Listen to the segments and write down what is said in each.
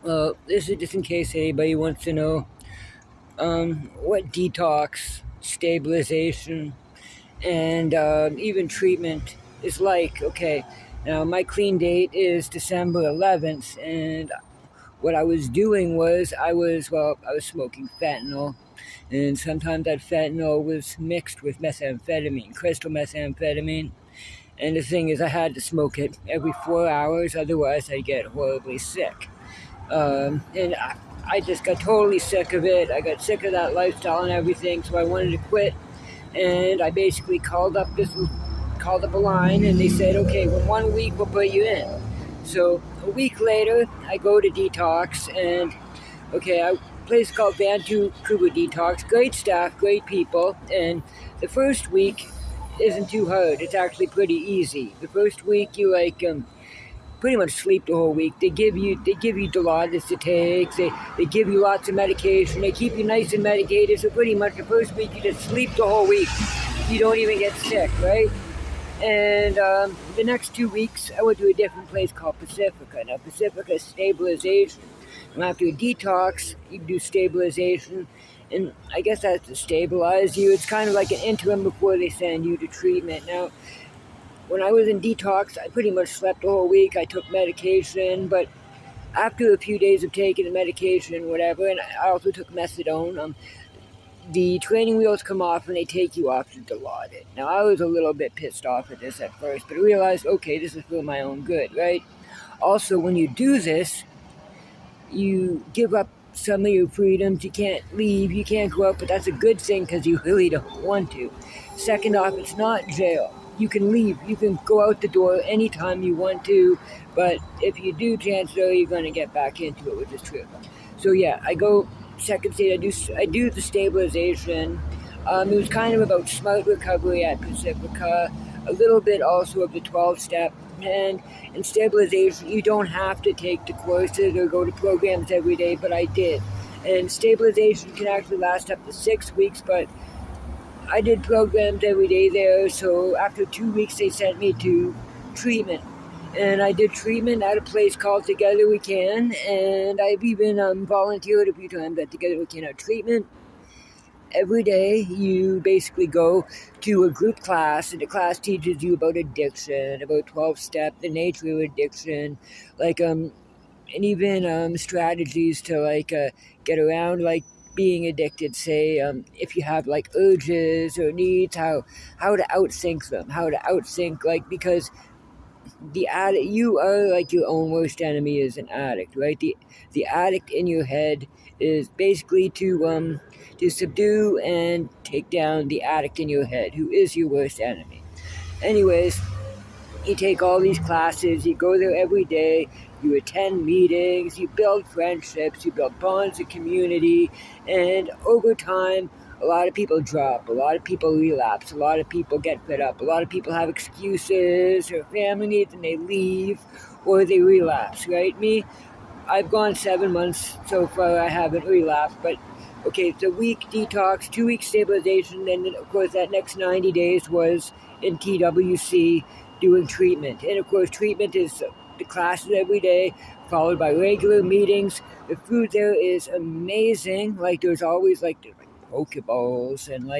Well, this is just in case anybody wants to know what detox, stabilization, and even treatment is like. Okay, now my clean date is December 11th, and what I was doing was I was smoking fentanyl, and sometimes that fentanyl was mixed with methamphetamine, crystal methamphetamine. And the thing is, I had to smoke it every 4 hours, otherwise I'd get horribly sick. And I just got totally sick of it. I got sick of that lifestyle and everything, so I wanted to quit. And I basically called up a line, and they said, okay, well, 1 week we'll put you in. So a week later, I go to Detox, and okay, a place called Vancouver Detox. Great staff, great people, and the first week isn't too hard. It's actually pretty easy. The first week you pretty much sleep the whole week. They give you Dilaudid to take. They give you lots of medication. They keep you nice and medicated. So pretty much the first week you just sleep the whole week. You don't even get sick, right? And the next 2 weeks I went to a different place called Pacifica. Now Pacifica is stabilization. And after a detox, you do stabilization. And I guess that's to stabilize you. It's kind of like an interim before they send you to treatment. Now, when I was in detox, I pretty much slept the whole week. I took medication, but after a few days of taking the medication, whatever, and I also took methadone, the training wheels come off and they take you off to Dilaudid. Now, I was a little bit pissed off at this at first, but I realized, okay, this is for my own good, right? Also, when you do this, you give up some of your freedoms. You can't leave, you can't go out, but that's a good thing because you really don't want to. Second off, it's not jail. You can leave, you can go out the door anytime you want to, but if you do, chances are you're going to get back into it, which is true. So yeah, I go second stage. I do the stabilization. It was kind of about smart recovery at Pacifica, a little bit also of the 12-step. And in stabilization, you don't have to take the courses or go to programs every day, but I did. And stabilization can actually last up to 6 weeks, but I did programs every day there. So after 2 weeks, they sent me to treatment. And I did treatment at a place called Together We Can. And I've even volunteered a few times at Together We Can at treatment. Every day you basically go to a group class, and the class teaches you about addiction, about 12-step, the nature of addiction, and even strategies to get around being addicted. Say if you have urges or needs, how to outthink them, because the addict, you are like your own worst enemy is an addict, right? The addict in your head is basically to subdue and take down the addict in your head, who is your worst enemy. Anyways, you take all these classes, you go there every day, you attend meetings, you build friendships, you build bonds of community, and over time, a lot of people drop, a lot of people relapse, a lot of people get fed up, a lot of people have excuses or family needs and they leave or they relapse, right? Me, I've gone 7 months so far, I haven't relapsed, but okay, it's a week detox, 2 week stabilization, then of course that next 90 days was in TWC doing treatment. And of course, treatment is the classes every day, followed by regular meetings. The food there is amazing. There's always poke bowls and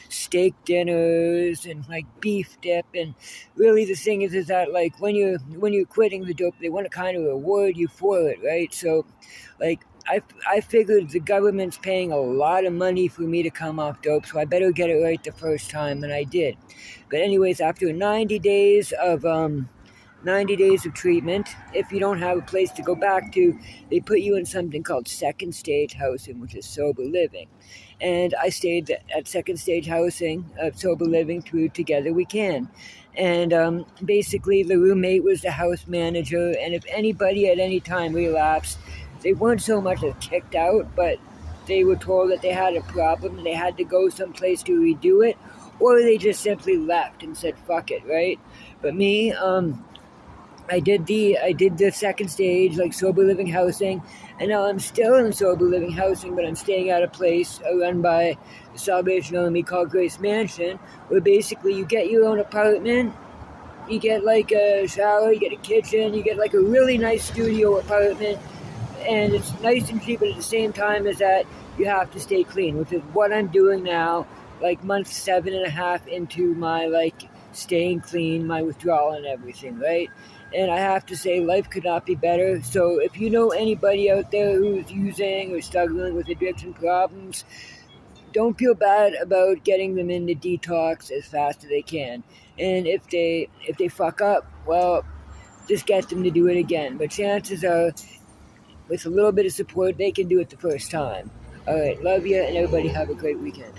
steak dinners and beef dip. And really the thing is that when you're quitting the dope, they want to kind of reward you for it, right? So I figured the government's paying a lot of money for me to come off dope, so I better get it right the first time, and I did. But anyways, after 90 days of treatment, if you don't have a place to go back to, they put you in something called second stage housing, which is sober living. And I stayed at second stage housing of sober living through Together We Can. And basically the roommate was the house manager, and if anybody at any time relapsed, they weren't so much as kicked out, but they were told that they had a problem and they had to go someplace to redo it, or they just simply left and said fuck it, right? But me, I did the second stage, sober living housing, and now I'm still in sober living housing, but I'm staying at a place run by the Salvation Army called Grace Mansion, where basically you get your own apartment, you get a shower, you get a kitchen, you get a really nice studio apartment, and it's nice and cheap, but at the same time is that you have to stay clean, which is what I'm doing now, like month 7.5 into my staying clean, my withdrawal and everything, right? And I have to say, life could not be better. So if you know anybody out there who's using or struggling with addiction problems, don't feel bad about getting them into detox as fast as they can. And if they fuck up, well, just get them to do it again. But chances are, with a little bit of support, they can do it the first time. All right, love you, and everybody have a great weekend.